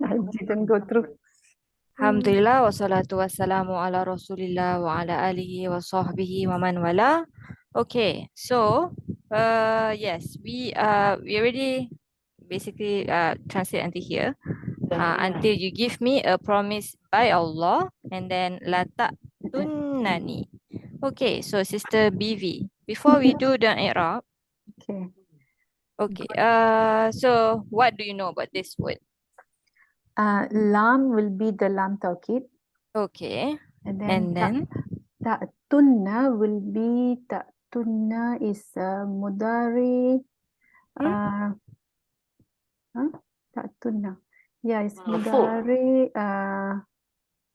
I didn't go through. Alhamdulillah wassalatu wassalamu ala Rasulillah wa ala alihi wa sahbihi wa man wala. Okay, so yes, we already basically translate until here. Until you give me a promise by Allah and then la ta'tunnani. Okay, so Sister BV, before we do the i'rab, Okay. okay, so what do you know about this word? Lam will be the lam tawkid. Okay, And then and then ta'tunna will be ta'tunna is mudari. Ta'tunna. Yeah, it's mudari.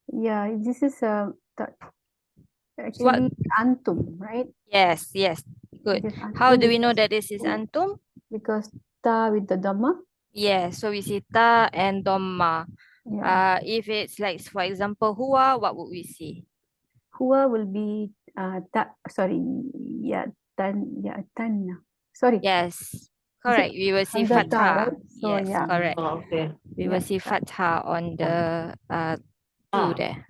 Yeah, this is actually antum, right? yes, good. It is How antum do we know that this is antum? because ta with the dhamma. Yes, so we see ta and dhamma. Yeah. If it's like, for example, huwa, what would we see? Huwa will be tanna. Sorry. Yes, correct. We will see Under ta, fatha. right? So Yes, yeah. correct. Okay. We will see fatha on the two there.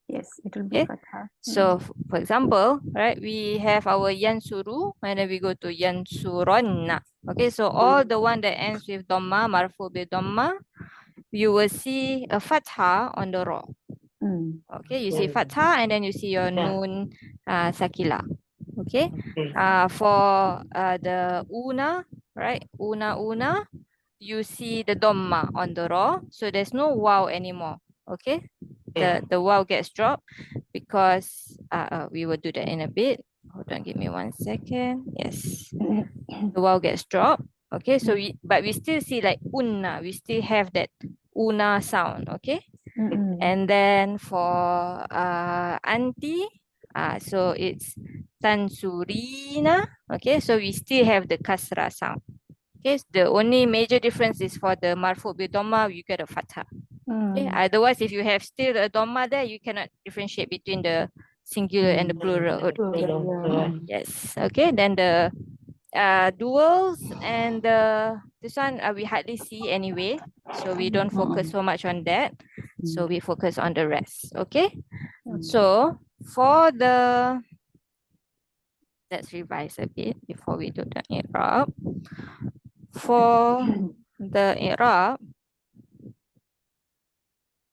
Yes, it will be Okay. fatha. So, for example, right, we have our yansuru and then we go to yansuronna. Okay, so all the one that ends with dhamma, marfu bi dhamma, you will see a fatha on the ra. Okay, you see fatha and then you see your nun sakila. Okay, for the una, right, una, you see the dhamma on the ra, so there's no wow anymore. Okay, the wow gets dropped because we will do that in a bit. Hold on, give me 1 second. Yes, the wow gets dropped. Okay, so but we still see like unna, we still have that una sound. Okay, and then for anti, so it's tansurina. Okay, so we still have the kasra sound. Okay, the only major difference is for the marfu bi dhamma, you get a fatha. Okay, otherwise if you have still a dhamma there, you cannot differentiate between the singular and the plural already. Yes, okay, then the duals and this one we hardly see anyway, so we don't focus so much on that, so we focus on the rest. Okay, so for the, let's revise a bit before we do the i'rab. For the i'rab,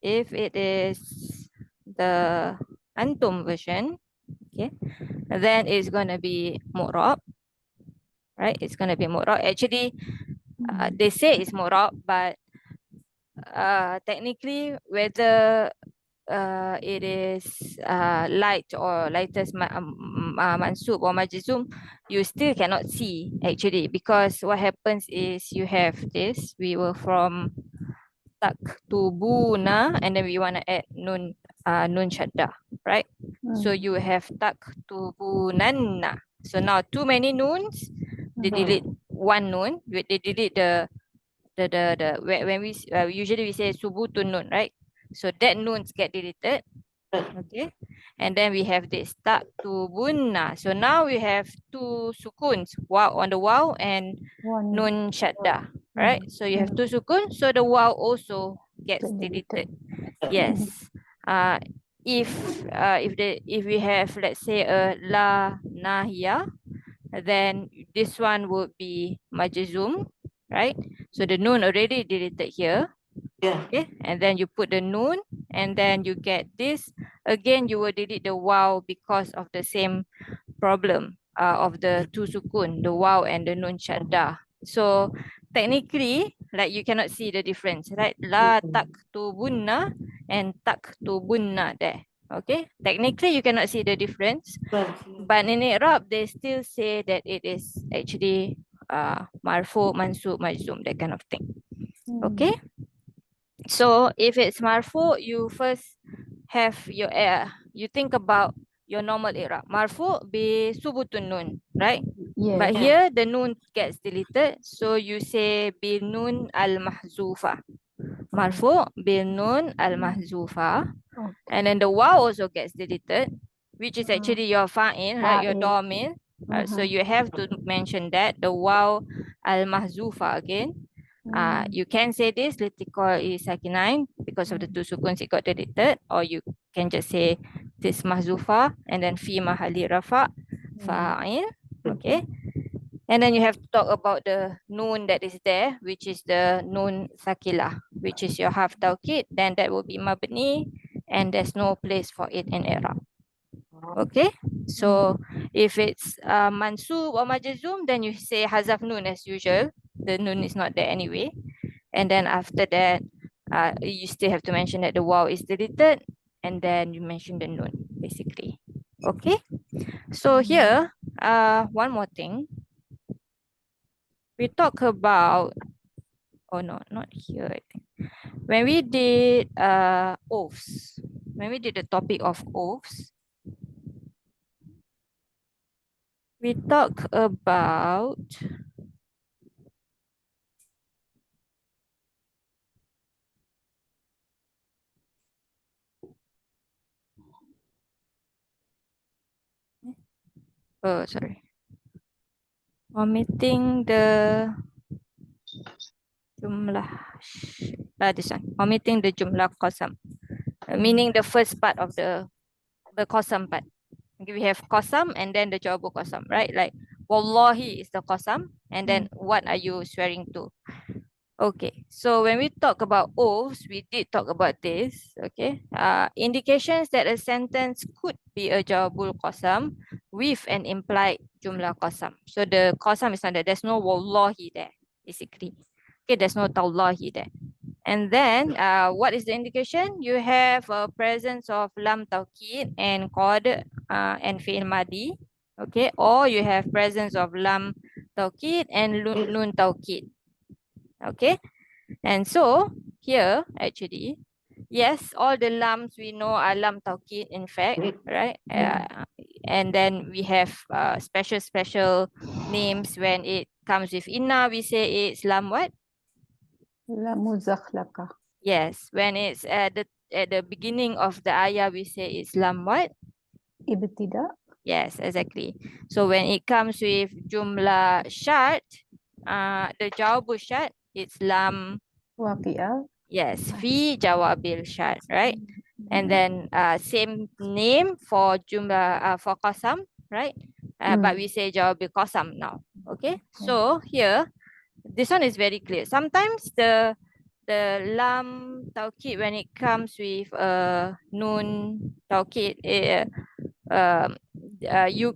if it is the antum version, okay, then it's going to be mu'rab, right? It's going to be mu'rab. Actually, they say it's mu'rab, but technically whether it is light or lightest mansub or majzum, you still cannot see actually, because what happens is you have this, we were from taktubuna and then we want to add nun shadda, right? So you have taktubunanna. So now too many nuns, they delete one nun, they delete the when we usually we say subutun nun, right? So that nuns get deleted. Okay, and then we have this taktubunna. So now we have two sukuns, wow on the wow and nun shadda, right? So you have two sukuns, so the wow also gets deleted. Yes. If we have, let's say, a la nahiya, then this one would be majzum, right? So the nun already deleted here. Okay, and then you put the nun and then you get this. Again, you will delete the wow because of the same problem of the two sukun, the wow and the nun shadda. So technically, like you cannot see the difference, right? La taktubunna and taktubunna there. Okay, technically you cannot see the difference, but in i'rab they still say that it is actually marfu, mansub, majzum, that kind of thing. Okay, so if it's marfu, you first have your you think about your normal i'rab. Marfu bi subutun nun, right? But here the nun gets deleted, so you say bi nun al mahzufa. Marfu bi nun al mahzufa, and then the waw also gets deleted, which is actually your fa'il, right? Your domir. So you have to mention that the waw al mahzufa again. You can say this litikol is sakinain because of the two sukuns it got deleted, or you can just say this mahzufa and then fi mahali rafa fa'il. Okay. And then you have to talk about the noon that is there, which is the noon sakilah, which is your half tawkid. Then that will be mabni, and there's no place for it in irab. Okay, so if it's mansub or majzum, then you say hazaf noon as usual. The noon is not there anyway. And then after that, you still have to mention that the waw is deleted, and then you mention the noon, basically. Okay, so here, one more thing. We talk about, oh no, not here, I think. When we did oaths, when we did the topic of oaths, we talk about oh sorry, omitting the jumlah this one, omitting the jumlah qasam, meaning the first part of the qasam part. We have qasam and then the jawabu qasam, right? Like wallahi is the qasam, and then what are you swearing to? Okay, so when we talk about oaths, we did talk about this. Okay, indications that a sentence could be a jawabul qasam with an implied jumlah qasam. So the qasam is not there. There's no wallahi there, basically. Okay, there's no tallahi there. And then, what is the indication? You have a presence of lam tawkid and qad and fi'il madi. Okay, or you have presence of lam tawkid and nun tawkid. Okay, and so here actually, yes, all the lams we know are lam tawkid in fact, right? And then we have special names. When it comes with inna, we say it's lam what? lam muzakhlaqa. Yes, when it's at the beginning of the ayah, we say it's lam what? Ibtida. Yes, exactly. So when it comes with jumlah shart, the jawabu shart, it's lam Waqi'ah. yes, fi jawabil shart, right? And then same name for jumlah for qasam, right? But we say jawabil qasam now. Okay, so here this one is very clear. Sometimes the lam tawkid, when it comes with nun tawkid, you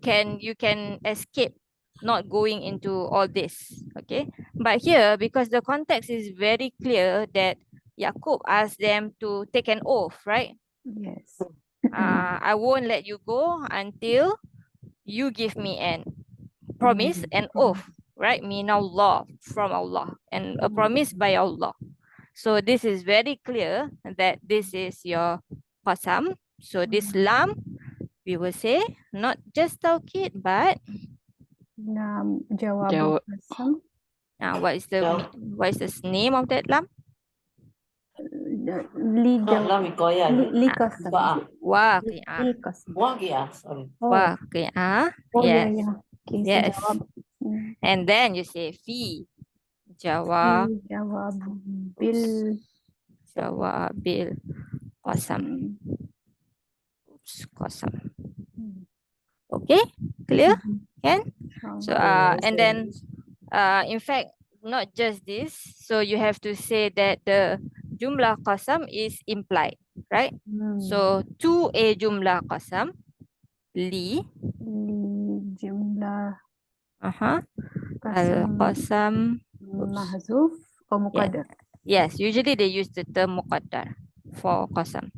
can escape not going into all this. Okay, but here, because the context is very clear that Yaqub asked them to take an oath, right? Yes. I won't let you go until you give me an promise, an oath, right? Min Allah, from Allah, and a promise by Allah. So this is very clear that this is your qasam. So this lam, we will say not just tawkid, but Lam jawab qasam. what is the name of that lam? Li qasam. Waqi'ah. Li qasam. Sorry. Waqi'ah. Oh Yes. yeah. Okay, so Yes. jawab. And then you say fi jawab Jawab bil jawabil qasam. Qasam. Okay, clear? Can? So and then in fact, not just this, so you have to say that the jumlah qasam is implied, right? So to a jumlah qasam li jumlah al qasam qasam mahzuf or muqaddar. yes, usually they use the term muqaddar for qasam.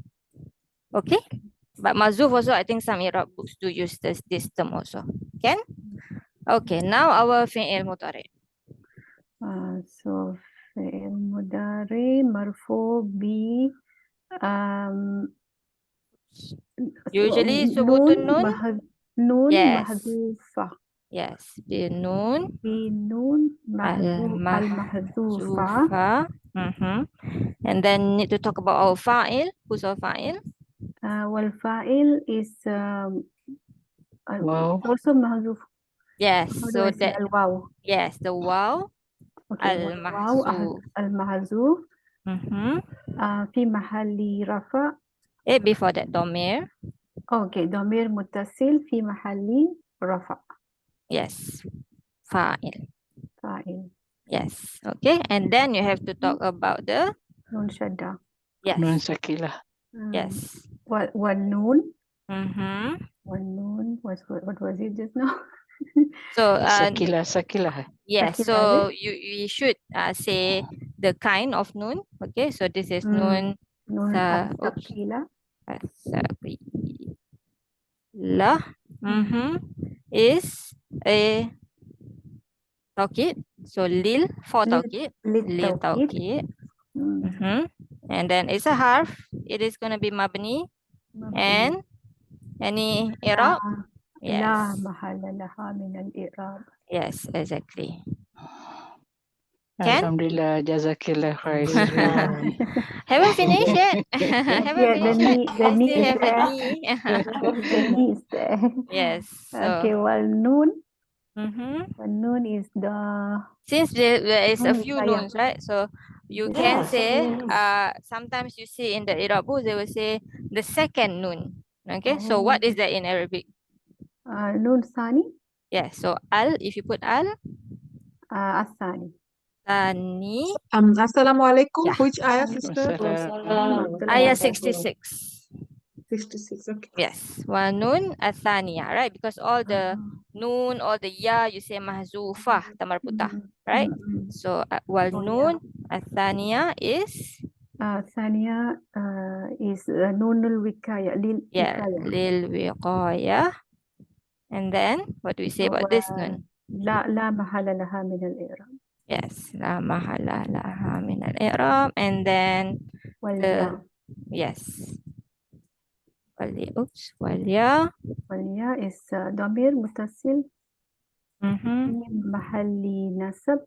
Okay, but mazuf also, I think some Irab books do use this term also. Can? Okay, now our fi'il mudhari. So fi'il mudhari marfu bi Usually subutun nun. Nun Yes. mahzufa. Yes, bi nun al mahzufa. And then need to talk about our fa'il. Who's our fa'il? Wal fa'il is Wow. also mahzuf. Yes, How do so I say that al waw? yes, the waw Okay, والواو المحذوف. المحذوف Mhm. في محل رفع. Before that ضمير. Okay, ضمير متصل في محل رفع. Yes. فاعل. فاعل. Yes. Okay. And then you have to talk about the نون شدة. Nun yes. sakilah. Yes. والنون. Mm-hmm. والنون. What was it just now? So Sakilah. yes. Sakila, So you should say the kind of noon. Okay. So this is noon. نون Oops. الثقيلة. La. Mm-hmm. Is a tawkid. So lil for tawkid. Lil للتوكيد. tawkid. Mm-hmm. And then it's a harf. It is going to be mabni. And any irab? لا Yes. محل لها من الإعراب. Yes, exactly. Can? Alhamdulillah, jazakillah khair. Haven't finished yet. Haven't Yeah, finished yet. the We knee still is have a there. knee. The knee is there. Yes. Okay, So, والنون. mhm. والنون is the Since there is a noon few saya. noons, right? So you Yes. can say, sometimes you see in the Irab, they will say the second noon. Okay. So what is that in Arabic? نون ثاني. Yes. So al, if you put al, الثاني. tani, Assalamualaikum. yeah. Which ayah, sister? Ayah 66. 66. Okay. Yes, wa nun athaniya, right? Because all the noon, all the ya, you say mahzufah, tamar putah, right? So wal nun athaniya is ثانية is نون الوقاية للوقاية. lil wiqayah. And then what do we say about this nun? لا محل لها من الإعراب. Yes, la mahala laha min al-i'rab. And then والياء. yes. والياء. والياء is ضمير متصل Mm-hmm. في محل نصب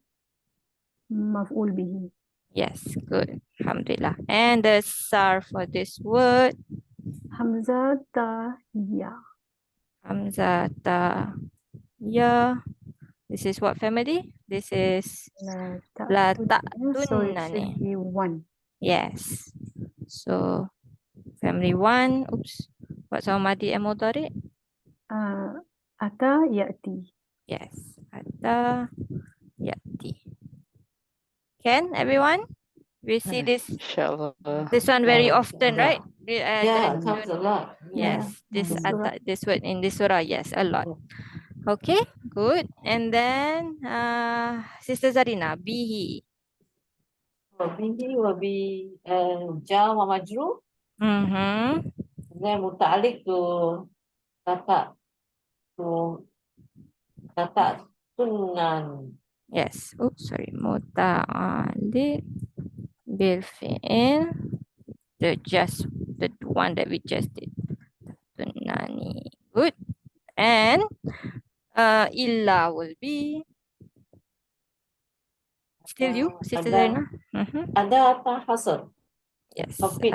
مفعول به. Yes, good. Alhamdulillah. And the sarf for this word. همزة تا يا. Hamza ta ya. This is what family? This is la So it ta'tunnani. should be one. Yes. So family 1. Oops. What's our madi and mudari? أتى يأتي. Yes. Ata yati. Can everyone? We see this Inshallah. this one very often, right? Yeah, it comes a lot. Yes. This surah. this word in this surah, yes, a lot. Okay, good. And then Sister Zarina, bihi. Bihi will be jar wa majrur. Mm-hmm. Then muta'alliq to tata tunnan. Yes. Oops, sorry. Muta'alliq bil fi'il. The one that we just did. Tunani. Good. And illa will be still you, Sister Zarina. Mm-hmm. Ada hasr. Yes. Copied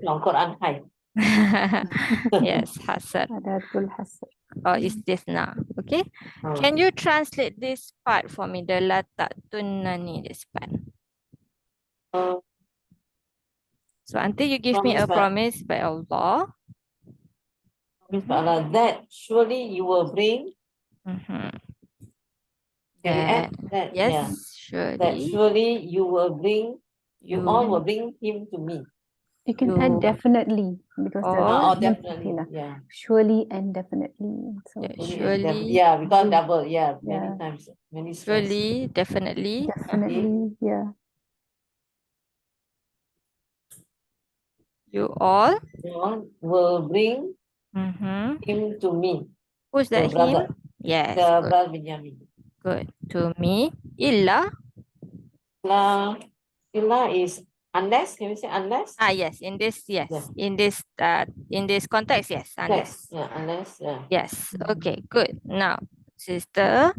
from Quran High. Yes, hasar. أداة الحصر. Or istisna. Okay. Can you translate this part for me? The la ta'tunnani, this part. So until you give me a promise by Allah. That surely you will bring. Mm-hmm. Can we add that? Yes, Yeah. surely. That surely you will bring. You all will bring him to me. You can add definitely because Oh, definitely. Yeah. Surely and definitely. So Surely. Yeah, because double. Yeah, many Yeah. times. Many times. Surely, definitely. definitely, yeah. You all will bring mm-hmm. him to me. Who's that brother. him? Yes. The Good. brother Benjamin. Good. To me. Illa. Illa is unless. Can we say unless? Yes. In this, yes. Yeah. In this context, yes. Unless. Yeah, unless. Yeah. Yes. Okay. Good. Now, Sister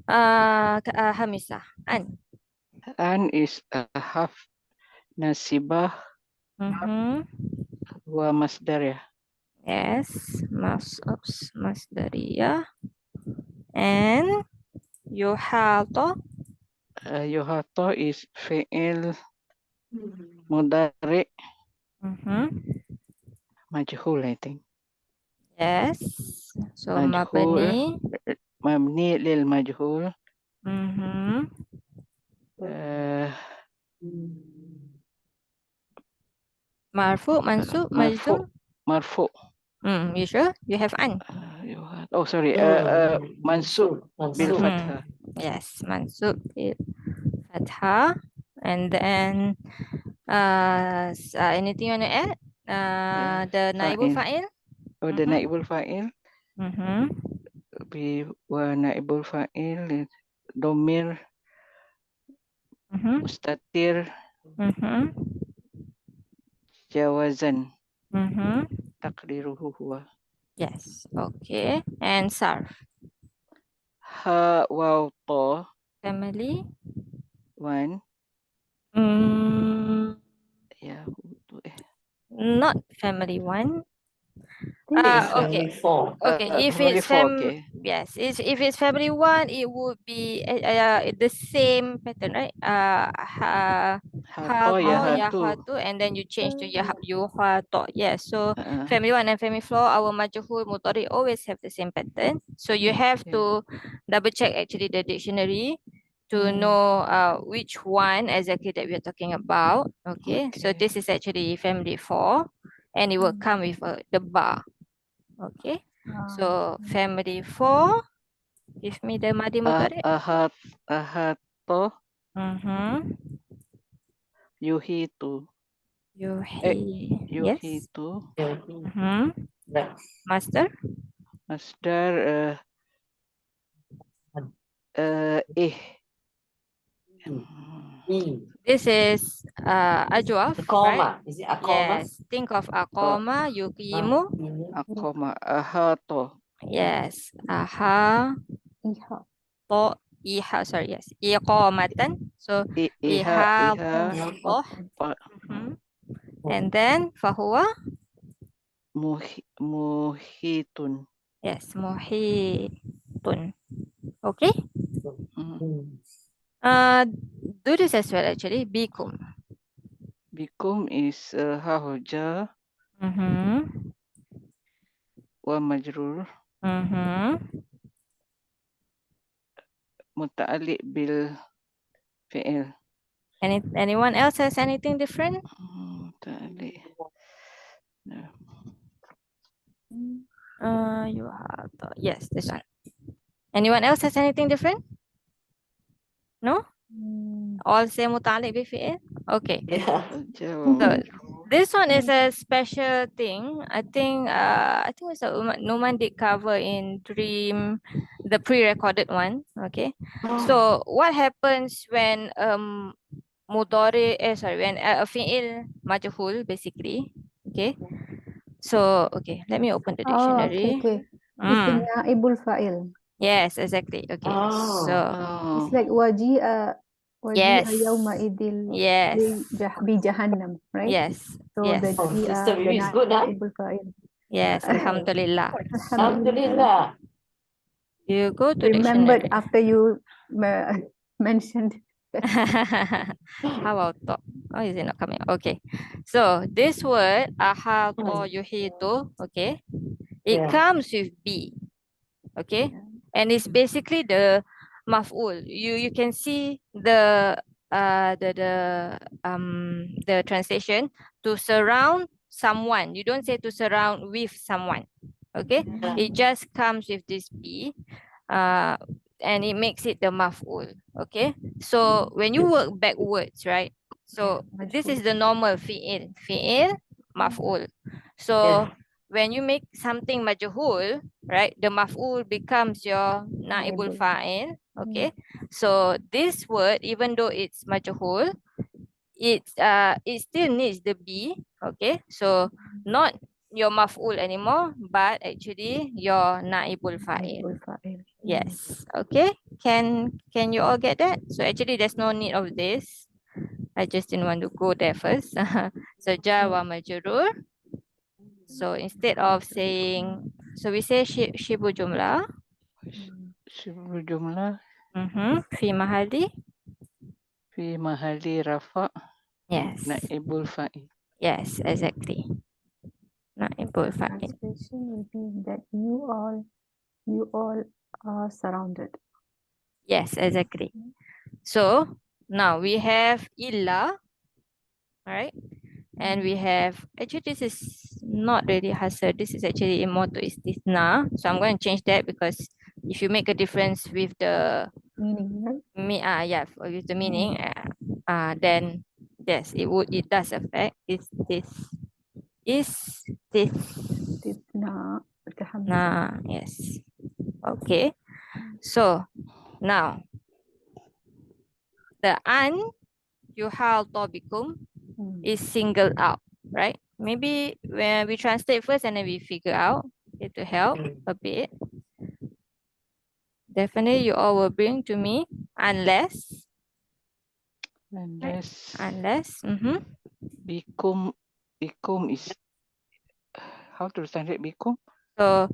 Hamisa. An is a half nasibah Mm-hmm. wa masdar ya. Yes. Masdariyah. And Yuhato. Yuhato is fi'il mudari majhul, I think. Yes. So Majhul, mabni. mabni lil majhul. Marfu, mansub, Marfu, majzum. marfu. You sure? You have an. Oh, sorry. Mansub bil fathah. Yes, mansub bil fathah. And then anything you want to add? The naibul fa'il. Oh, the naibul fa'il. Wa naibul fa'il. Domir. Mustatir. Jawazan. Takdiruhu huwa. Yes, okay. And sarf. Ha, waw, to. Family. One. Yeah. Not family one. It's Okay. family 4. Okay, if Family it's four, okay. yes, if it's family one, it would be the same pattern, right? Hato, yahatu. Yahatu, and then you change to yuhato. Yes, so Uh-uh. family one and family four, our majhul mudhari always have the same pattern. So you have to double check actually the dictionary to know which one exactly that we are talking about. Okay, so this is actually family four, and it will come with the bar. Okay. So family 4, give me the madi mudhari. Ahato, yuhitu. Yes. Yuhitu. Master. Masdar This is ajwaf, right? Akoma. Is it akoma? Yes. Think of akoma, yuqimu. Akoma, ahato. Yes. Aha. Iha. To. Iha. Sorry. Yes. Iqamatan. So Iha. And then fahuwa. Muhitun. Yes. Muhitun. Okay. Do this as well actually. Bikum. Bikum is hahoja wa majrur muta'alliq bil fi'il. Anyone else has anything different? Muta'alliq. No. You have yes, this one. Anyone else has anything different? No? All say muta'alliq bi fi'il? Okay. Yeah. So this one is a special thing. I think it's a Numan did cover in Dream, the pre-recorded one. Okay. So what happens when when a fi'il majhul basically. Okay. So okay, let me open the dictionary. Okay. It's the naibul fa'il. Yes, exactly. Okay. So It's like waji'a yes. yawma idil Yes. bi jahannam, right? Yes. So Yes. the Sister review is good, huh? naibul fa'il. Yes, alhamdulillah. Alhamdulillah. You go to Remembered dictionary. after you mentioned. How about to? Oh, is it not coming? Okay. So this word ahato yuhitu, okay, it comes with B. Okay, and it's basically the maf'ul. You can see the translation to surround someone. You don't say to surround with someone. Okay, it just comes with this B, and it makes it the maf'ul. Okay, so when you work backwards, right? So this is the normal fi'il maf'ul. So when you make something majhul, right, the maf'ul becomes your naibul fa'il. Okay, so this word, even though it's majhul, it still needs the B. Okay, so not your maf'ul anymore, but actually your naibul fa'il. Yes. Okay, can you all get that? So actually there's no need of this. I just didn't want to go there first. So Jawa majrur. So instead of saying, so we say shibu jumlah. Shibu jumlah. Fi mahali. Fi mahali rafa Yes. naibul fa'il. Yes, exactly. Naibul fa'il. Translation will be that you all are surrounded. Yes, exactly. So now we have illa, right? And we have, actually this is not really hasr, this is actually imoto istithna. So I'm going to change that because if you make a difference with the Meaning, right? with the meaning, then yes, it does affect. Is this Istithna with the hamza. nah, yes. Okay. So now the an yuhal tobikum is singled out, right? Maybe when we translate first and then we figure out it to help a bit. Definitely you all will bring to me unless Bikum is how to translate bikum? so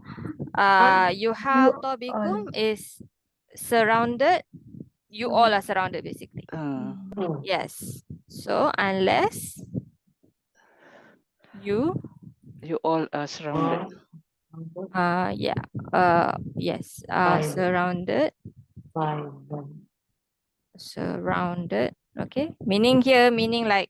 yuhal You tobikum is surrounded. You all are surrounded basically. Yes. So unless you You all are surrounded. yes, Fine. surrounded. Fine. Surrounded. Okay. Meaning like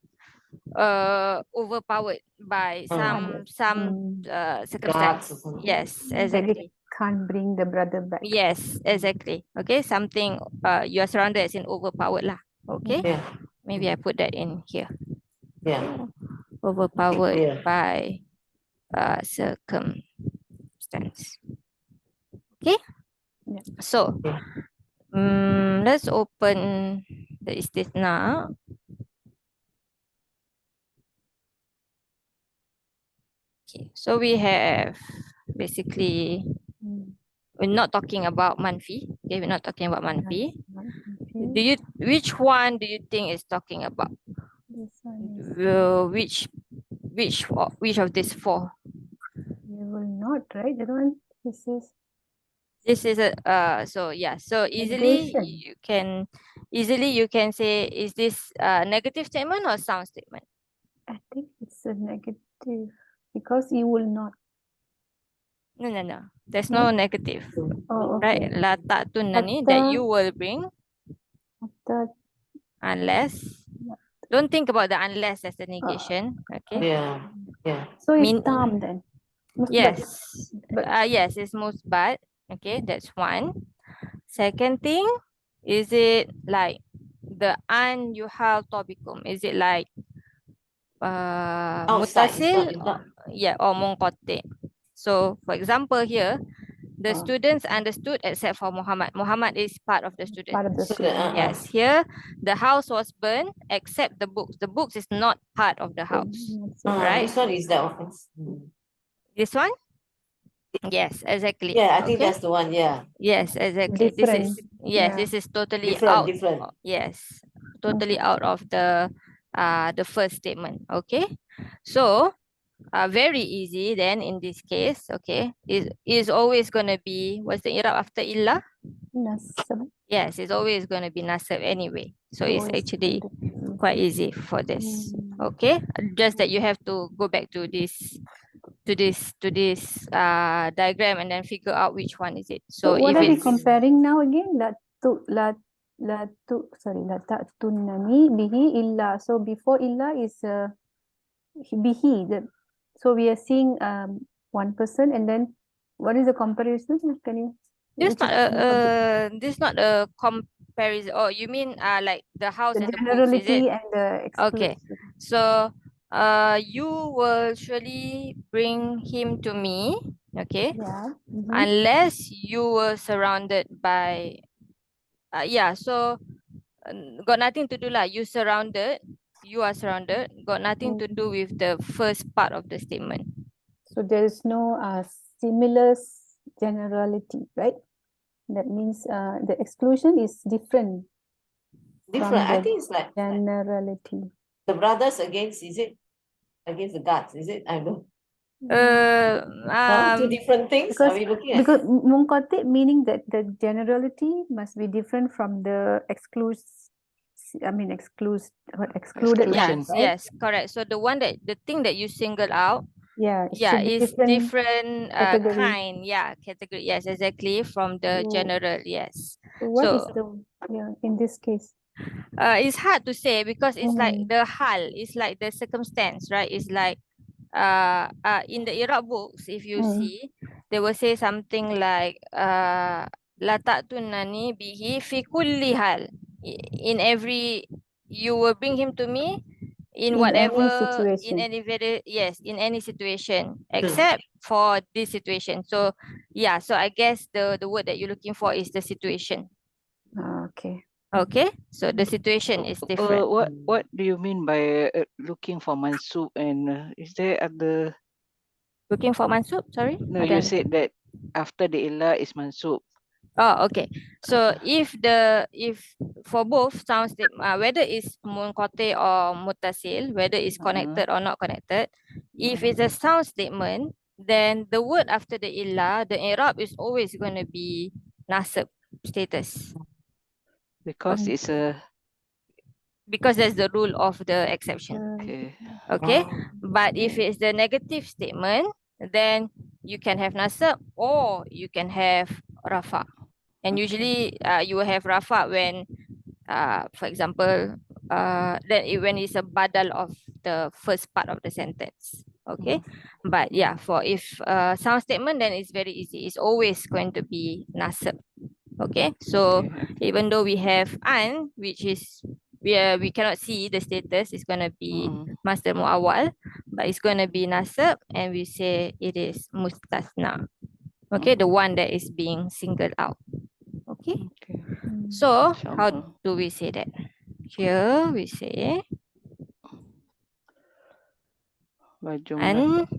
overpowered by some circumstance. Guards or something. Yes, that exactly. it can't bring the brother back. Yes, exactly. Okay, something you are surrounded as in overpowered lah. Okay. Yeah. Maybe I put that in here. Yeah. Overpowered Yeah. by circumstance. Okay. Yeah. So let's open the istithna. Okay, so we have basically, we're not talking about manfi. Okay, we're not talking about manfi. Which one do you think is talking about? This one is Which of these four? you will not, right? The one this is This is a so easily negation. you can say, is this a negative statement or sound statement? I think it's a negative because you will not. No. There's no negative. Oh, Right? okay. La ta'tunani, that you will bring After unless. Don't think about the unless as a negation. Okay. Yeah. Yeah. so it's tam then. Yes. But Yes, it's musbat. Okay, that's one. Second thing, is it like the an yuhal tobikum? Is it like Outside, it's mutasil? not. Yeah, or munqati. So for example here, the students understood except for Muhammad. Muhammad is part of the student. part of the student. Yes, here the house was burned except the books. The books is not part of the house. Right? This one is the offense. This one? Yes, exactly. Yeah, I think that's the one. Yeah. Yes, exactly. Different. This is totally Different. Yes, totally out of the first statement. Okay, so very easy then in this case. Okay, is always gonna be, what's the irab after illa? Nasab. Yes, it's always gonna be nasab anyway. So it's Always actually gonna be quite easy for this. Okay, just that you have to go back to this diagram and then figure out which one is it. So So what if are we it's comparing now again? La ta'tunani bihi illa. So before illa is bihi. So we are seeing one person, and then what is the comparison? Can you? this not a comparison. Oh, you mean like the house The and the books, is it? generality and the Okay. exclusion. So you will surely bring him to me, okay? Yeah. Unless you were surrounded by so got nothing to do lah. You are surrounded, got nothing to do with the first part of the statement. So there is no similar generality, right? That means the exclusion is different. Different. I think it's like generality. the brothers against, is it? Against the guards, is it? I don't. Two different things. Are Because we looking at? munqati meaning that the generality must be different from the exclude. I mean exclude what excluded Exclusion. ones, right? Yes, correct. So the thing that you single out, Yeah, it should be is different different category. kind. Yeah, category. Yes, exactly, from the So- general. Yes. So what is So the in this case? it's hard to say because it's like Mm. the hal, it's like the circumstance, right? It's like in the Irab books, if you see, they will say something like la ta'tunani bihi fi kulli hal. In every, you will bring him to me in In whatever, any situation. in any situation except for this situation. So yeah, so I guess the word that you're looking for is the situation. Okay. Okay, so the situation is different. What do you mean by looking for mansub, and is there other? Looking for mansub, sorry? No, I you don't said that after the illa is mansub. Oh, okay. So if for both sounds whether it's munqati or muttasil, whether it's connected or not connected, if it's a sound statement, then the word after the illa, the i'rab is always going to be nasab status, Because it's a because that's the rule of the exception. okay. Okay, but if it's the negative statement, then you can have nasab or you can have rafa. And usually you will have rafa when, for example, when it's a badal of the first part of the sentence. Okay, but yeah, for if sound statement, then it's very easy. It's always going to be nasab. Okay, so even though we have an, which is we cannot see the status, it's gonna be master muawal, but it's gonna be nasab, and we say it is mustasna. Okay, the one that is being singled out. Okay, so how do we say that? Here we say Jumlah.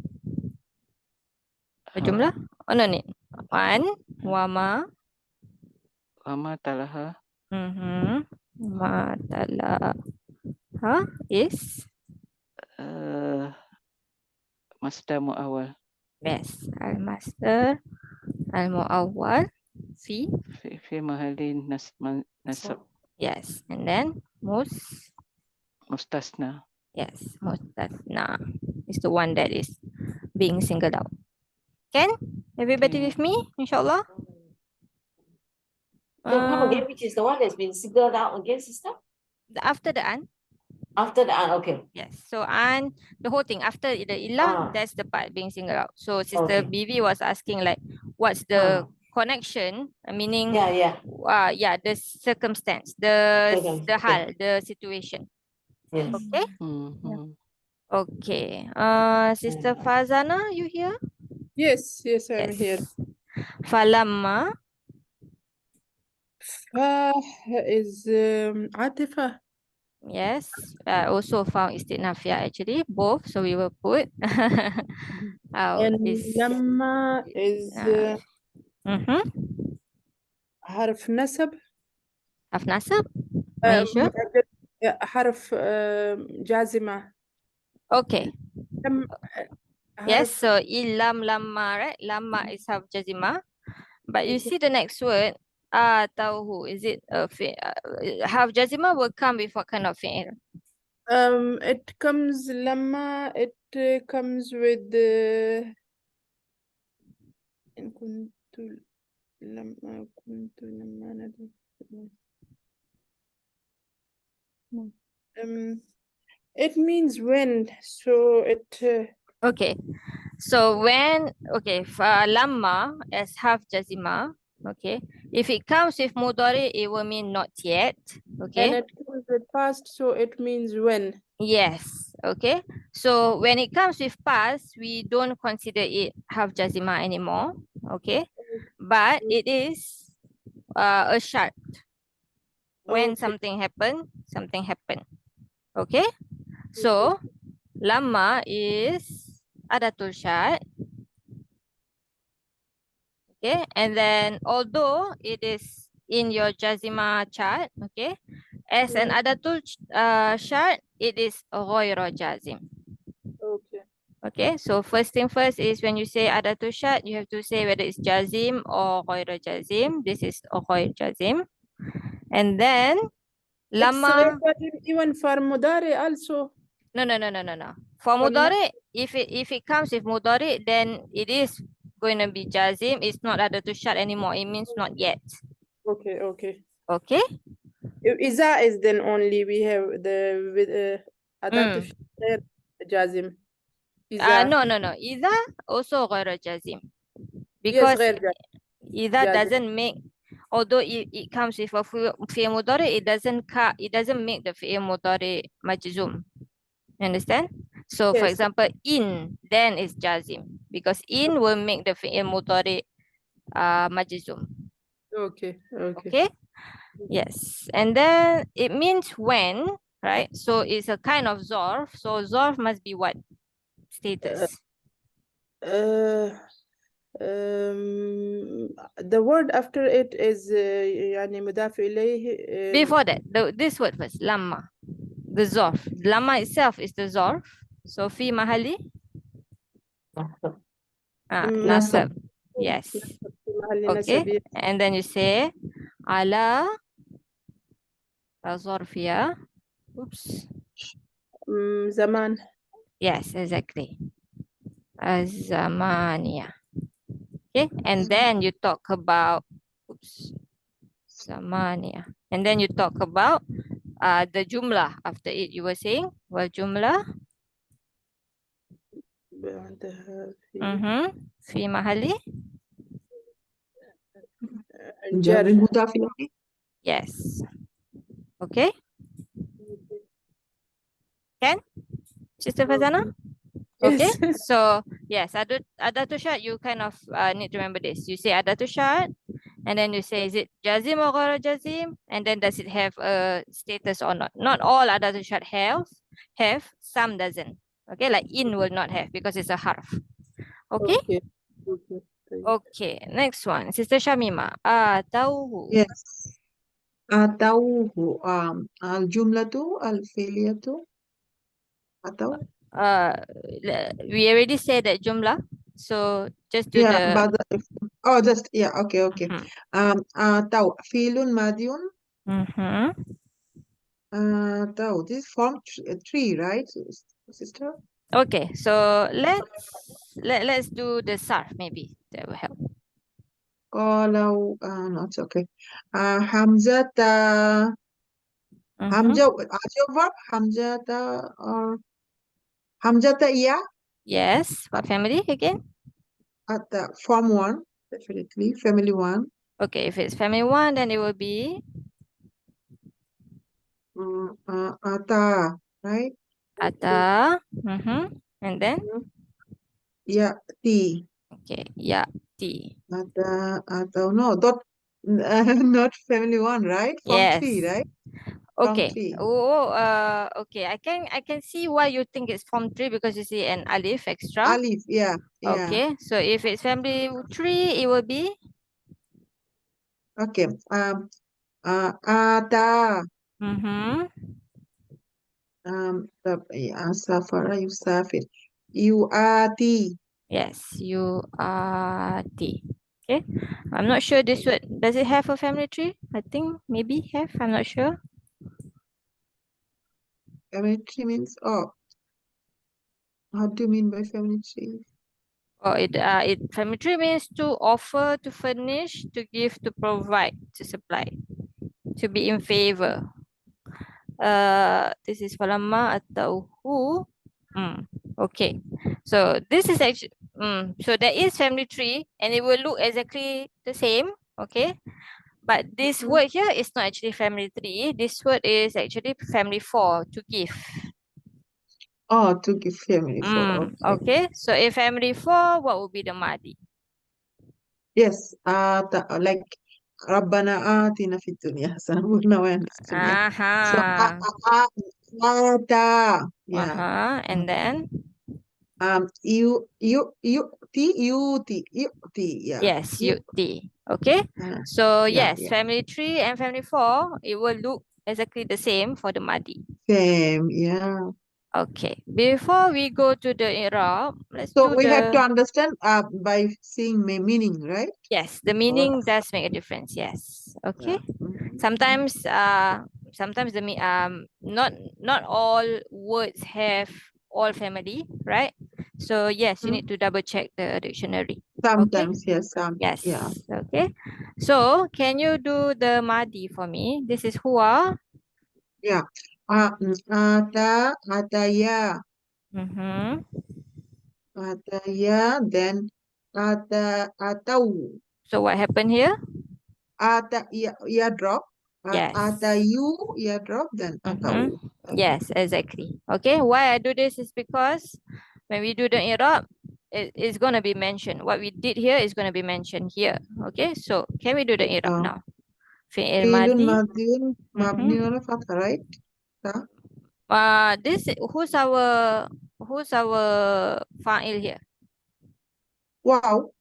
jumlah. Oh no, ni an wama Wama talaha. ma talaha is masdar muawwal. yes, al master al muawwal fi mahalin nasab. yes, and then mustasna. Yes, mustasna is the one that is being singled out. Can everybody with me, inshallah? So come again, which is the one that's been singled out again, sister? After the an. After the an, okay. Yes. So an, the whole thing after the ilah, that's the part being singled out. So Sister Bibi was asking like, what's the connection? Meaning, the circumstance, the hal, the situation. Yes. Okay. Okay. Sister Fazana, you here? Yes, I'm here. Falamma. Is Atifa. Yes, also found istinafia actually, both. So we will put And Lamma is حرف نسب. حرف نسب. Malaysia. حرف جازمة. Okay. Yes, so ilam lamma, right? Lamma is half jazima. But you see the next word, tauhu, is it half jazima will come with what kind of fi'il? It comes لما it comes with إن كنت لما كنت لما ندعو it means when, so it Okay, so when, okay, lamma as half jazima, okay, if it comes with mudari, it will mean not yet, okay, and it comes with past, so it means when. Yes, okay. So when it comes with past, we don't consider it half jazima anymore, okay? But it is a shart. When something happened, okay? So lamma is adatul shart, okay? And then although it is in your jazima chart, okay? As an adatul shart, it is ghayra jazim. Okay. Okay, so first thing first is when you say adatu shart, you have to say whether it's jazim or ghairu jazim. This is ghairu jazim. And then It's lama. even for mudari also. No. For Or not? mudari, if it comes with mudari, then it is going to be jazim. It's not adatu shart anymore. It means not yet. Okay, okay. Okay. If Iza is then only we have the with adatu jazim. Iza. No. Idha also ghairu jazim. Yes, Because غير Idha jazim. doesn't make, although it comes with a fi'il mudari, it doesn't make the fi'il mudari majzum. You understand? So for Yes. example, in, then is jazim. Because in will make the fi'il mudari majzum. Okay, okay. Okay? Yes. And then it means when, right? So it's a kind of zorf. So zorf must be what? Status. The word after it is يعني مضاف إليه. Before that, this word first, lamma. The zorf. Lamma itself is the zorf. So fi mahali. Nasab. Yes. في محل Okay. نسب. And then you say ala zorfia. Oops. زمان. Yes, exactly. Zamania. Okay. And then you talk about zamania. And then you talk about the jumlah after it. You were saying wal jumlah. بعدها في في محل. الجر. Yes. Okay. Can? Sister Fazana? Okay. Yes. So yes, adatu shart, you kind of need to remember this. You say adatu shart, and then you say, is it jazim or ghairu jazim? And then does it have a status or not? Not all adatu shart have, some doesn't. Okay, like in will not have because it's a harf. Okay? Okay. Okay. Okay, next one. Sister Shamima. Tauhu. Yes. Atauhu. Al-jumlatu, al-fi'liyatu. Atau. We already said that jumlah. So just do Yeah, the just, yeah, okay. Atau. Fi'lun madiyun. Atau. This is form 3, right, sister? Okay, so let's do the sarf maybe. That will help. Kalau no, it's okay. Hamzata. Hamzah, your verb, Hamzata or Hamzata iya Yes. What family again? at the form 1, definitely, family 1. Okay, if it's family 1, then it will be Ata, right? ata. And then? Ya, ti. Okay, ya, ti. Atau no, not family 1, right? Form 3, right? Okay. From 3. Okay. I can see why you think it's form 3 because you see an alif extra. Alif, yeah. Okay. So if it's family 3, it will be? Okay. Ata. Safara, Yusafir. You are ti. Yes, you are ti. Okay. I'm not sure this word. Does it have a family tree? I think maybe have. I'm not sure. Family tree means, how do you mean by family tree? Oh, it family tree means to offer, to furnish, to give, to provide, to supply, to be in favor. This is falamma atauhu. Okay. So this is actually so there is family tree and it will look exactly the same. Okay. But this word here is not actually family 3. This word is actually family 4, to give. Oh, to give family 4. Okay. Okay. So in family 4, what would be the madi? Yes. Like Rabbana atina fid dunya hasanah. Now I understood. Yeah. So ata. Yeah. And then You ti. Yeah. yes, yu'ti. Okay. So yeah, yes, family 3 and family 4, it will look exactly the same for the madi. Same. Yeah. Okay, before we go to the irab, let's So do we have to the understand by seeing meaning, right? yes, the Or meaning does make a difference. Yes. Okay. Sometimes sometimes not all words have all family, right? So yes, you need to double check the dictionary. Okay. sometimes, yes, Yes. yeah. Okay. So can you do the madi for me? This is huwa. Yeah. Ataya, Mm-hmm. ataya, then atau, So what happened here? ya drop, Yes. atayu, ya drop, then atau. Yes, exactly. Okay, why I do this is because when we do the irab, it is going to be mentioned. What we did here is going to be mentioned here. Okay, so can we do the irab now? Fi'il Fi'lun madi. madiyun mabni ala fathah, right? This who's our fa'il here? Wow.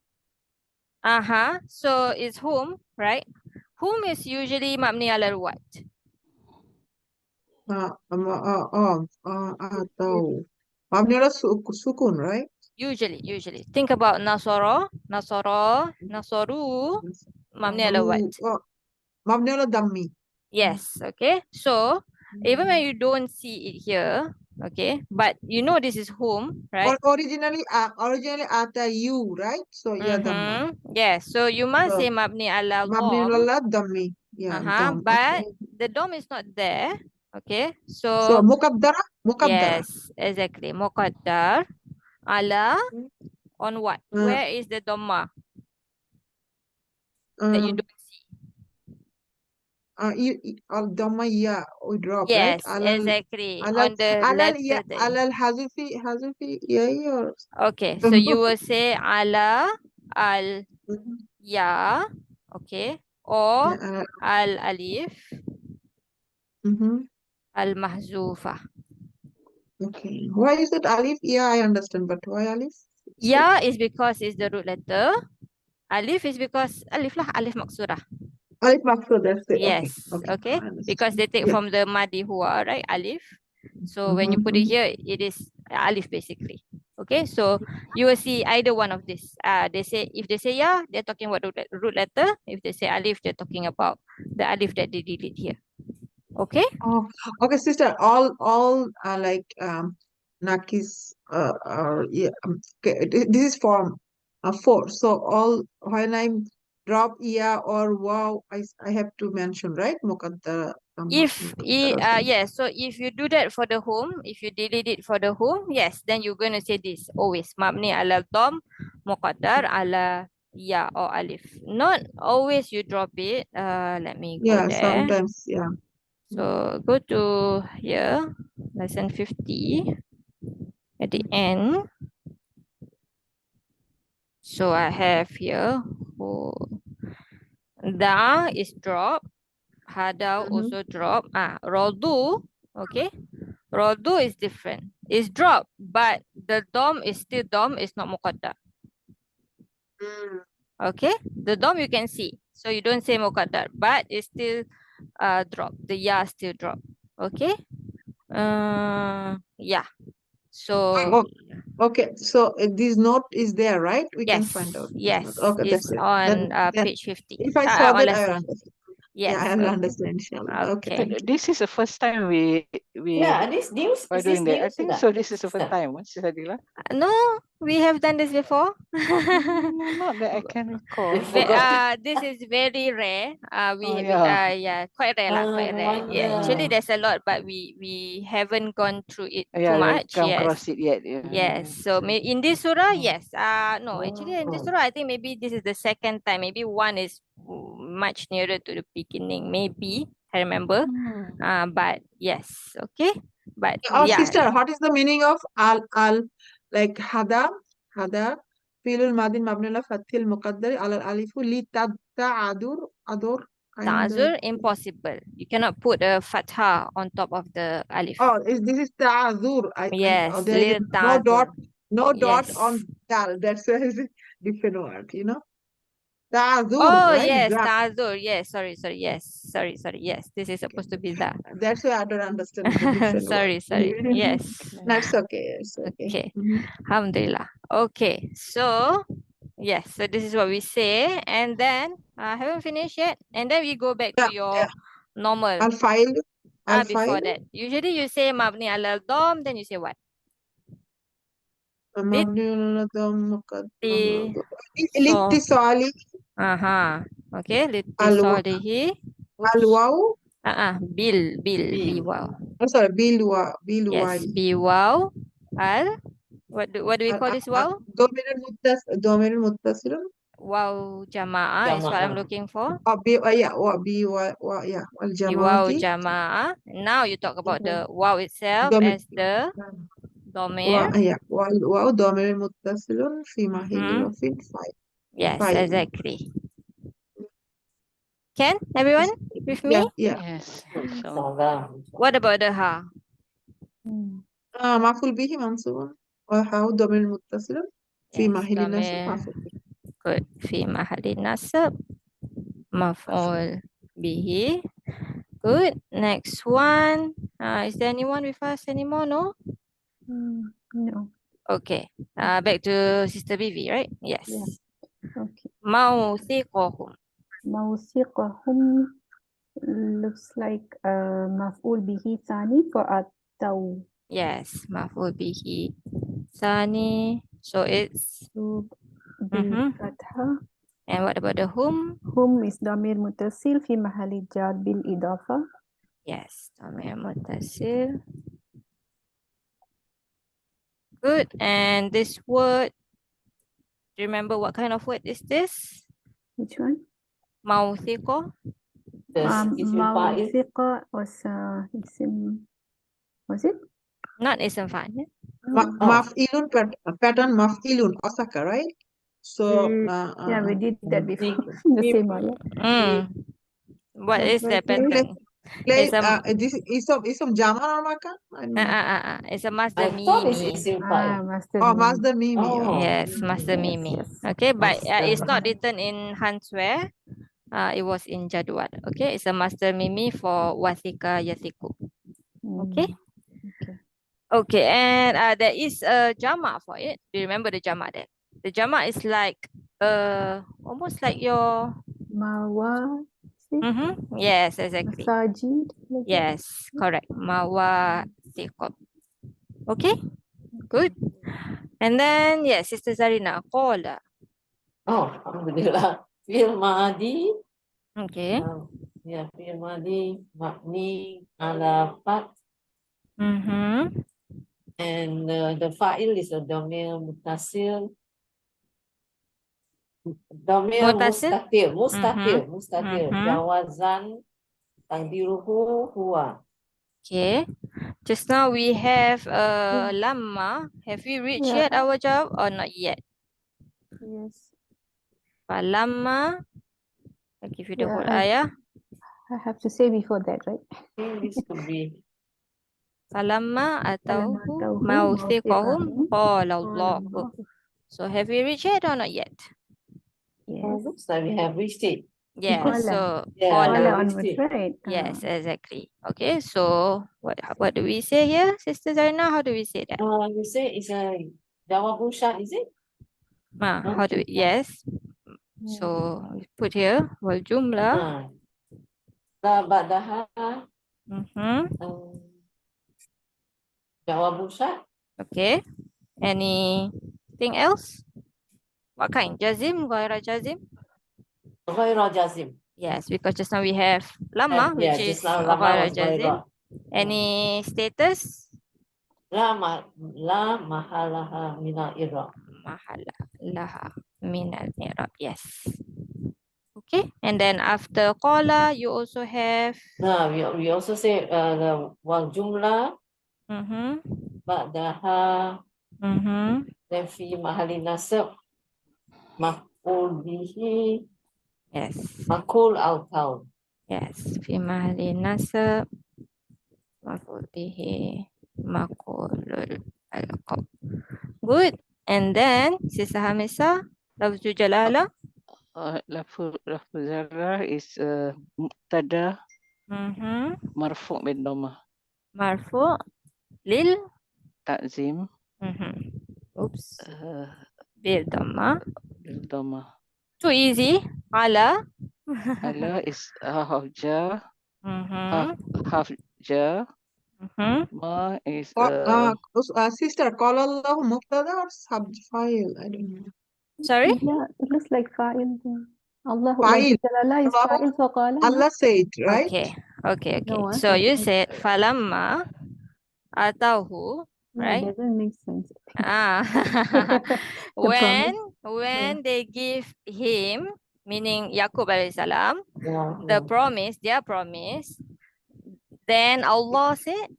So it's whom, right? Whom is usually mabni ala what? Atau. Mabni ala sukun, right? Usually. Think about nasoro, nasoru, mabni ala what? Mabni ala dammi. Yes, okay. So even when you don't see it here, okay, but you know this is whom, right? Originally atayu, right? So yeah, damma. Yes, so you must So, say mabni ala mabni dom. ala dammi. Yeah, dam. But Okay. the dom is not there. Okay, So so muqaddara. yes, exactly. Muqaddar ala on what? Where is the dhamma that you don't see? Damma, yeah, we drop, right? Yes, exactly. On the Alal, yeah, letter that alal hazifi, yeah, or okay, so you will say ala al ya, okay, or yeah, al alif mhm. al mahzufa. Okay. Why is it alif? Yeah, I understand, but why alif? Ya is because it's the root letter. Alif is because alif lah, alif maksurah. Alif maksud, that's it. Yes, Okay. okay. I understand. Because they take Yeah. from the madi huwa, right? Alif. So when you put it here, it is alif basically. Okay, so you will see either one of this. They say if they say ya, they're talking about root letter. If they say alif, they're talking about the alif that they delete here. Okay. Oh, okay, sister. All are like naqis. Yeah. Okay. This is form 4. So all when I drop iya or wow, I have to mention, right? Muqaddara. Yes, so if you do that for the home, if you delete it for the home, yes, then you're going to say this always mabni ala dom muqaddar ala ya or alif. Not always you drop it. Let me go Yeah, there. sometimes, yeah. So go to here, lesson 50 at the end. So I have here da is drop, hada also drop. Rodu, okay. Rodu is different. It's drop, but the dom is still dom, it's not muqaddar. Okay, the dom you can see. So you don't say muqaddar, but it's still drop. The ya still drop. Okay. Yeah. So Okay, so this note is there, right? We can yes, find out. yes, Okay, it's that's it. on Then page 50. if I saw On that, I will lesson. understand. Yes. Yeah, I will okay. understand, inshallah. Okay, Okay. thank you. This is the first time we Yeah, this news. are Is this doing that. I news? think so. This is the first time. What's Sadila? No, we have done this before. Not that I can recall. I forgot. This is very rare. Yeah. Quite rare lah, quite rare. Yeah, actually wonder. there's a lot, but we haven't gone through it too Yeah, we much. come Yes. across it yet. Yeah. Yes. So in this surah, yes. No, actually in this Oh. surah, I think maybe this is the second time. Maybe one is much nearer to the beginning. Maybe I remember. But yes, okay. But yeah. Sister, what is the meaning of like hada filul madin mabnula fathil muqaddari al alifu li adur Ta'zur, impossible. You cannot put a fatha on top of the alif. This is ta'zur. Yes, There is little no dot ta'zur. on dal. That's a different word, you know. Ta'zur, Oh, right? yes, Za. ta'zur. Yes, sorry. Yes, this is supposed to be the. That's why I don't understand the different word. Sorry. Yes. That's okay. It's okay. Okay. Mhm. Alhamdulillah. Okay. So, yes. So this is what we say. And then, haven't finished yet. And then we go back to Yeah, your normal. Al-file. Before Al-file. that. Usually you say mabni ala dom, then you say what? مبني على الضم مقدم So, الاتصال okay. الو... Litisalihi. الواو Bil wow. sorry بالواو Yes, bi wow. What do we call this wow? ضمير متصل Wow jamaah is what I'm looking for. يا يا Bi والجماعة wow jamaah. Now you talk about the wow itself ضمير as the domir. يا والواو ضمير متصل في محل رفع فاعل Yes, فاعل exactly. Can everyone with me? yeah Yes. So Salam. What about the ha? مفعول به منصوب والحاء ضمير متصل في Yes, محل نصب domir. مفعول به Good. Fi mahalli nasab. Maf'ul bihi. Good. Next one. Is there anyone with us anymore? No? No. Okay. Back to Sister Vivi, right? Yes. Yeah. Okay. Mawthiqahum. موثقهم looks like مفعول به ثاني for التو. Yes. Maf'ul bihi. Sani. So it's. بالفتحة. And what about the whom? هم is ضمير متصل في محل جر بالإضافة. Yes. Dhamir muttasil. Good. And this word. Do you remember what kind of word is this? Which one? Mawthiqah. موثقة was was it? Not ism fa'il. Yeah? مفعول pattern مفعول Osaka, right? So Yeah, we did that before. The same one. What What is was the it? pattern? Play, It's a this is some Jama or Maka? I don't know. it's a master I thought it's mimi. isim fa'il. Master Oh, Mimi. Mazda Mimi. Oh. Yes, master Yes, mimi. yes. Okay, but it's Master not written in Hansware. It was in Jadwal. Okay, it's a master mimi for Wasika Yasiku. Okay. Okay. Okay, and there is a jama for it. Do you remember the jama there? The jama is like almost like your Mawa. yes, exactly. Masajid. Like that. Yes, correct. Mawa Sikot. Okay, good. And then yes, Sister Zarina, Qala. Oh, alhamdulillah. Fi'il madi. Okay. Ya, fi'il madi mabni ala fat. And the fa'il is a domir mutasil. Domir Mutasil? mustatir. Jawazan taqdiruhu huwa. Okay. Just now we have lamma. Have we reached Yeah. yet our job or not yet? Yes. Falamma. I'll give you the Yeah, whole ayah. I have to say before that, right? This could be Falamma atauhu Atauhu mawthiqahum qala Allah. Allah. So have we reached it or not yet? Yes. looks like we have reached it. Yeah. Qala. So Yeah, qala. Qala we onwards, reached it. right? Yes, exactly. Okay. So what do we say here, Sister Zarina? How do we say that? You say it's a jawabun shart, is it? How do we? Yes. So we put here wal jumla. La ba'daha jawabun shart. Okay. Anything else? What kind? Jazim, ghaira jazim? Ghaira jazim. Yes, because just now we have lama, which is just now lama ghaira was jazim. ghaira. Any status? La mahalaha mina irab. Mahala laha min al-i'rab. Yes. Okay. And then after qala, you also have We also say the wal jumla ba'daha then fi mahali nasab maf'ul bihi yes. makul al-qaul. Yes. Fi mahali nasab maf'ul bihi maqulul al-qawl. Good. And then Sister Hamisa, lafzu jalala. laful jarrah is mubtada marfu' bin dhammah. Marfu lil. Ta'zim Oops. uh, Bil dhamma. bil dhammah. Too easy. Ala. Ala is half jar, Mhm. half jar. Mhm. Ma is Sister, call Allah mubtada or subject file? I don't know. Sorry. Yeah, it looks like fa'il. Allahu Fa'il. Allah is Allahu, fa'il, so qala, no? Allah said, right? Okay. Okay. Okay. No, So you okay. said falamma atahu, No, it right? doesn't make sense. Ah. The promise. when they give him, meaning Yaqub alayhi salam, Yeah. their promise, then Allah said,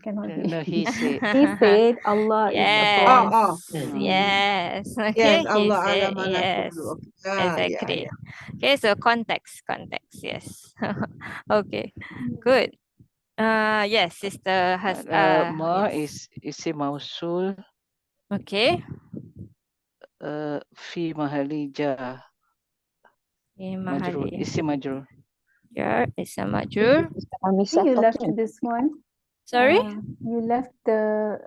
Cannot be. no, he said. He said Allah is yes, upon. yes, Yes, okay, he Allah ala said ma yes, naqulu. Okay. Yeah, exactly. yeah. Okay, so context, yes. Okay, good. Yes, sister has Ma yes. is isim mausul Okay. fi mahali jar. Majrur. Mahali. Isim majrur. Yeah, it's a majur. I think you left this one. Sorry? You left the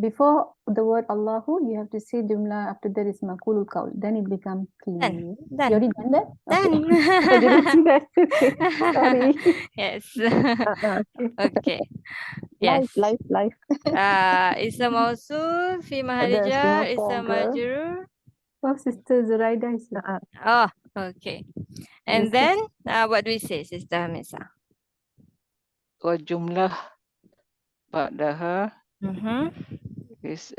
before the word Allahu, you have to say jumla, after that is maqulul qawl. Then it becomes clear. Done. You already done that? Done. Okay. I didn't see that. Okay. Sorry. Yes. Okay. Okay. Yes. Life. Ism mausul fi mahali The jar, Singapore ism girl. majrur. Oh, Sister Zuraida is here. Oh, okay. And Yes, then what do we say, Sister Hamisa? Wa jumlah ba'daha is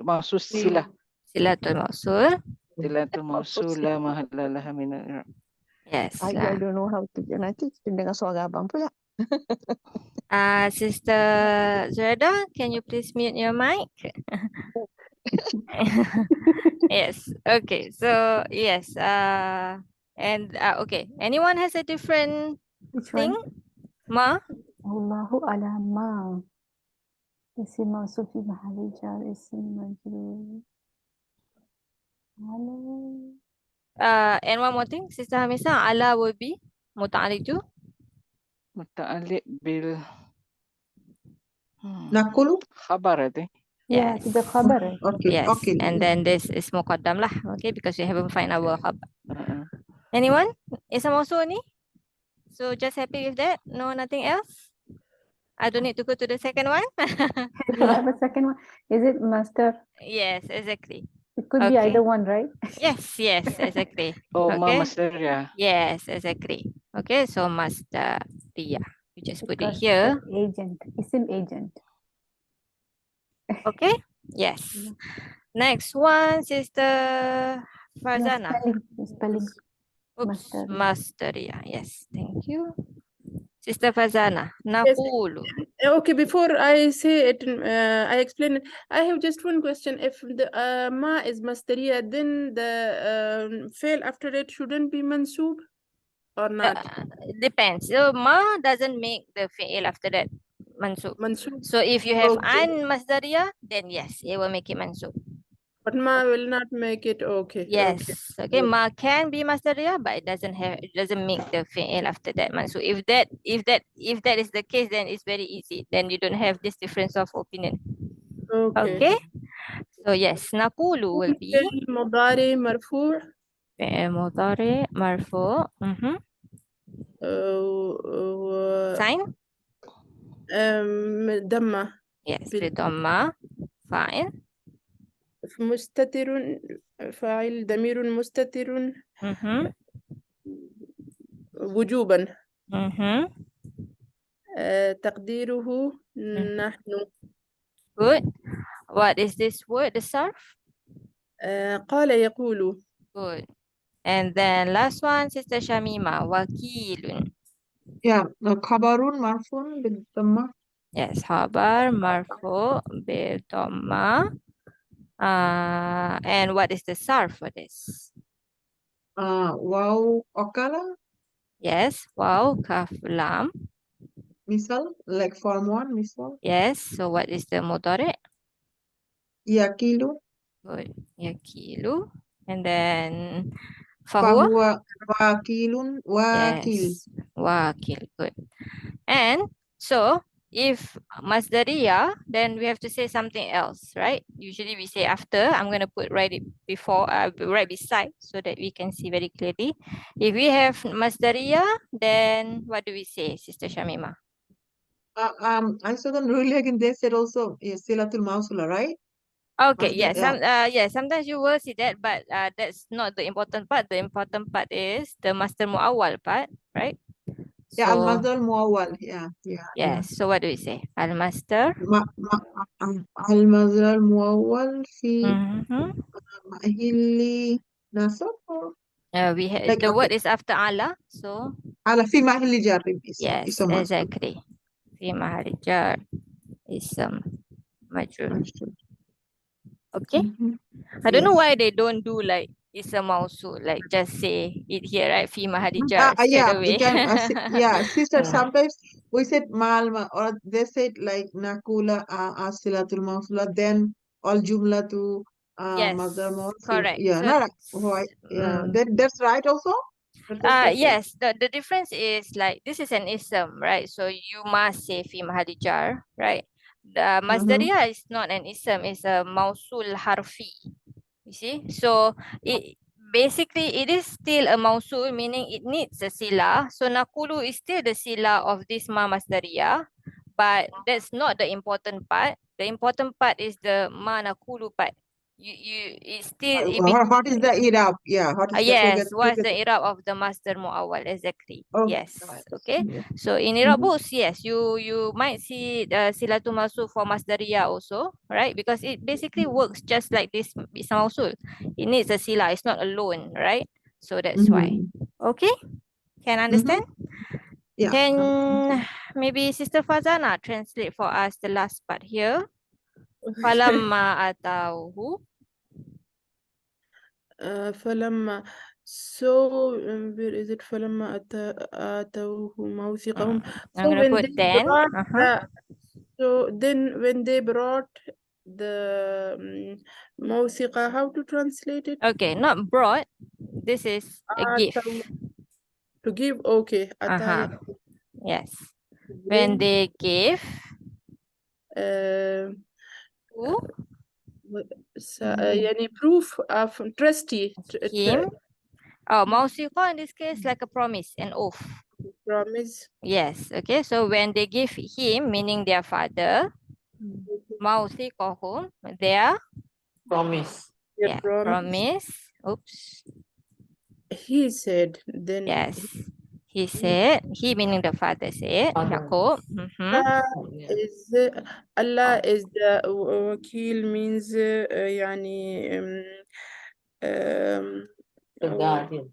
mausul silah. Silatul mausul. Silatul mausul la mahalla laha min al-i'rab. Yes. I don't know how to nanti dengar suara abang pula. Sister Zureda, can you please mute your mic? Yes. Okay. So yes. Okay. Anyone has a different Which thing? one? Ma? Allahu ala ma. Isim mawsuf fi mahali jar, isim majrur. And one more thing, Sister Hamisa, ala will be muta'alliq to Muta'alliq bil Naqulu? khabar, I think. Yeah, yes. the khabar. Okay. Yes. Okay. And then this is muqaddam lah. Okay, because we haven't find our khabar. Anyone? Isam also ni? So just happy with that? No, nothing else? I don't need to go to the second one? You have a second one. Is it master? Yes, exactly. It could be Okay. either one, right? Yes, exactly. Oh, ma Okay. masdariyah. Yes, exactly. Okay, so masdariyah. You just put it Because here. the agent, isim agent. Okay. Yes. Next one, Sister No, Farzana. spelling. Oops, Masdariyah. masdariyah. Yes, thank you. Sister Farzana. Naqulu. Okay, before I say it, I explain it. I have just one question. If the ma is masdariya, then the fail after it shouldn't be mansub or not? Depends. So ma doesn't make the fi'il after that mansub. Mansub. So if you have Okay. an masdariyah, then yes, it will make it mansub. But ma will not make it okay. Yes. Okay. Ma can be masdariyah, but it doesn't make the fi'il after that mansub. If that is the case, then it's very easy. Then you don't have this difference of opinion. Okay. Okay. So yes, naqulu will be Mudari marfu' fi'il mudari marfu. Sign. damma Yes, bidhamma. Fine. مستتر فاعل ضمير مستتر وجوبا تقديره نحن. Good. What is this word? The sarf? قال يقول. Good. And then last one, Sister Shamima, wakilun. Yeah, khabarun marfun bil dhamma. Yes, khabar marfu bil dhamma. And what is the sarf for this? Waw okala. Yes, wow, kaf lam. Misal, like form 1, misal. Yes, so what is the mudari? Yakilu. Good. Yakilu. And then fahuwa. Fahuwa wakilun wakil. Yes. Wakil. Good. And so if masdariya, then we have to say something else, right? Usually we say after. I'm going to put right before, right beside, so that we can see very clearly. If we have masdariya, then what do we say, Sister Shamima? I saw them really again. They said also silatul mausula, right? Okay, Masdar- yes, sometimes you will see that, but that's not the important part. The important part is the master muawwal part, right? Yeah, al So masdar muawwal. Yeah. yes, so what do we say? Al master. Al masdar muawwal fi Mm-hmm. mahilli nasab. We have Like the okay, word is after ala, so ala fi mahilli jarib yes, is a masdar. exactly. Fi mahali jar ism majrur. Okay. Mhm. I don't know Yes. why they don't do like ism mausul, like just say it here, right? Fi mahali jar straight Yeah, away. you can. Yeah, sister. Mm. Sometimes we said malma, or they said like nakula asilatul mausula, then al jumla to Yes, masdar mawsul. correct. Yeah, So no, why? Yeah, that's right also. That's what they said. yes, the difference is like this is an ism, right? So you must say fi mahali jar, right? The masdariya is not an ism, it's a mausul harfi. You see, so it basically it is still a mausul, meaning it needs a sila. So nakulu is still the sila of this ma masdariyah, but that's not the important part. The important part is the ma nakulu part. It's still What is the irab? Yeah, what is the yes, what's together? the irab of the master muawwal exactly? Oh, Yes, right. okay. Yeah. So in irabus, yes, you might see silatu masul for masdariyah also, right? Because it basically works just like this ism mausul. It needs a sila. It's not alone, right? So that's why. Mhm. Okay, can understand? Yeah. Can maybe Sister Fazana translate for us the last part here? Falamma atauhu. فلما so where is it فلما آتوه موثقهم I'm so gonna when put they then. brought so then when they brought the موثقة, how to translate it? Okay, not brought. This is a gift. To give, okay. Yes. To When bring, they give uh, to يعني proof of trustee him. Oh, mausiqa in this case like a promise, an oath. promise. Yes. Okay. So when they give him, meaning their father, mausiqahum, their Promise. Their promise. Oops. He said, then Yes. He said, he meaning the father said, Father. Yaqub. Allah Yeah. is Allah is the wakil means يعني The guardian.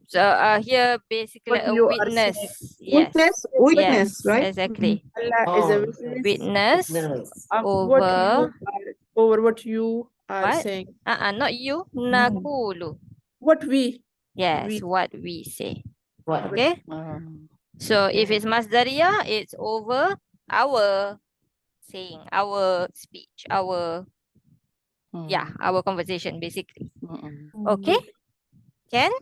So here basically what a you are witness. saying. Yes. Witness, Yes, right? exactly. Allah is a witness Witness of over what you are what? saying. Not you. Nakulu. What we Yes, what we say. What? Okay. So if it's masdariyah, it's over our saying, our speech, our our conversation basically. Okay. Can?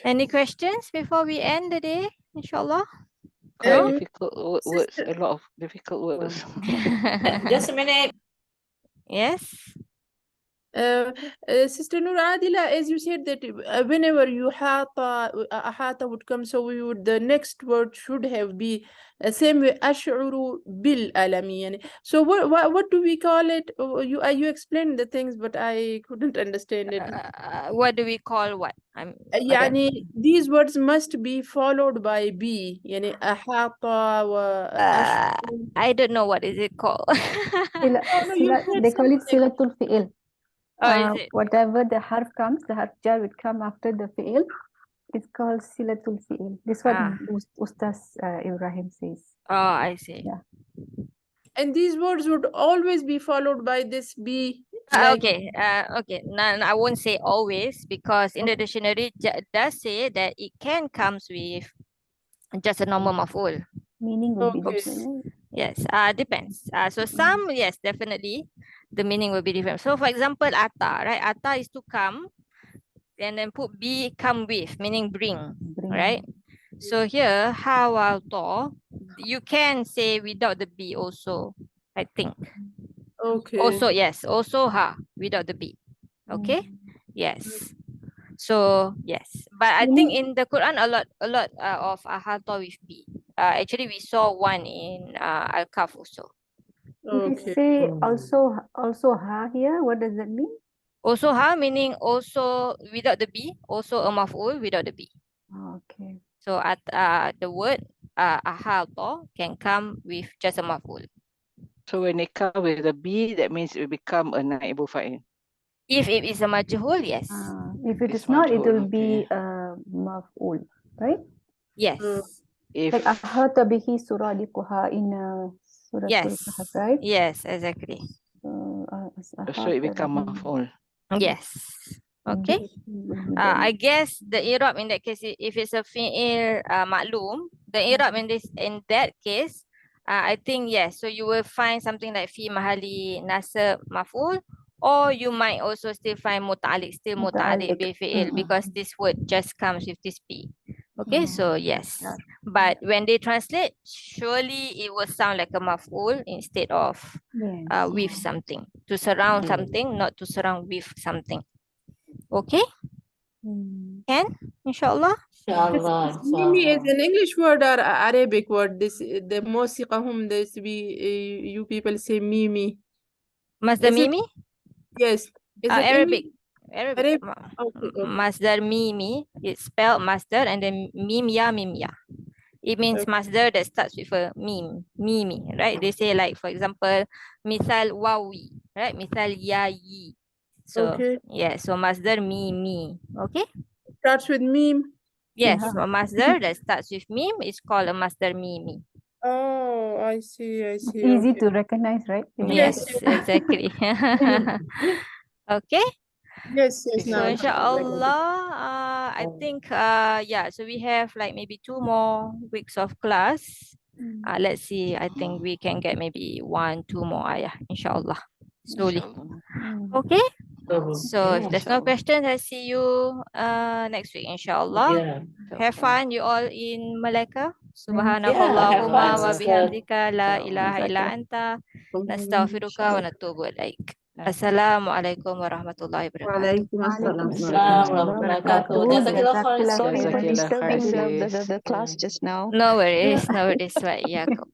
Any questions before we end the day? Inshallah. Quite difficult words. A lot of difficult words. Just a minute. Yes. Sister Nur Adila, as you said that whenever you ahata would come, so we would the next word should have be same way ash'uru bil alami. So what do we call it? You explained the things, but I couldn't understand it. What do we call what? يعني these words must be followed by be. يعني ahata wa I don't know what is it called. They call it silatul fi'il. Is it? Whatever the harf comes, the harf jar would come after the fi'il. It's called silatul fi'il. This is what Ustaz Ibrahim says. Oh, I see. Yeah. And these words would always be followed by this be. Okay. Okay. No, I won't say always because in the dictionary does say that it can comes with just a normal maf'ul. Meaning would be different. Yes, depends. So some, yes, definitely the meaning will be different. So for example, ata, right? Ata is to come, and then put be come with, meaning bring, right? So here, hawalto, you can say without the be also, I think. Okay. Also, yes, also ha, without the be. Okay? Yes. So yes, but I think in the Quran a lot of ahato with be. Actually, we saw one in Al-Kahf also. If you Okay. say also ha here, what does that mean? Also ha meaning also without the be, also a maf'ul without the be. Okay. So the word ahato can come with just a maf'ul. So when it come with a B, that means it will become a naibul fa'il. If it is a majhul, yes. If it It's is not, it majhul, will be okay. maf'ul, right? Yes. If Like ahata bihi suradiquha in Suratul Yes. Kahf, right? Yes, exactly. so it become maf'ul. Yes. Okay. I guess the irab in that case, if it's a fi'il ma'lum, the irab in that case, I think yes. So you will find something like fi mahali nasab maf'ul, or you might also still find muta'alliq, still muta'alliq bi fi'il, because this word just comes with this p. Okay, so yes. But when they translate, surely it will sound like a maf'ul instead of with something. To surround something, not to surround with something. Okay? Can? Inshallah. Inshallah, Mimi is inshallah. an English word or Arabic word? This the musiqahum this we you people say mimi. Masdar Is it? mimi? Yes. Is it Arabic. English? Arabic. Arabic? Okay, okay. Masdar mimi. It's spelled masdar and then mim ya. It means Okay. masdar that starts with a mim. Mimi, right? They say like, for example, misal wawi, right? Misal yayi. So, Okay. yeah. So masdar mimi. Okay? Starts with meme. Yes. A masdar that starts with mim is called a masdar mimi. Oh, I see. Easy Okay. to recognize, right? Yes, Yes. exactly. Okay. Yes, So now inshallah, I think yeah, so we have like maybe 2 more weeks of class. Let's see, I think we can get maybe 1, 2 more ayah, inshallah. Slowly. Inshallah. Okay. Okay. So if there's no Inshallah. questions, I'll see you next week, inshallah. Yeah. Have fun, you all in Malacca. Yeah, have Subhanakallahumma fun, wa sister. bihamdika la ilaha illa anta nastaghfiruka wa natubu ilaik. Assalamualaikum warahmatullahi wabarakatuh. Walaikum Waalaikum assalam. Assalam warahmatullahi wabarakatuh. wabarakatuh. Jazakallah khair, Jazakallah sister. Sorry for khairan. Jazakillah khair, disturbing sis. the class just now. No worries, no worries. Wa iyyakum.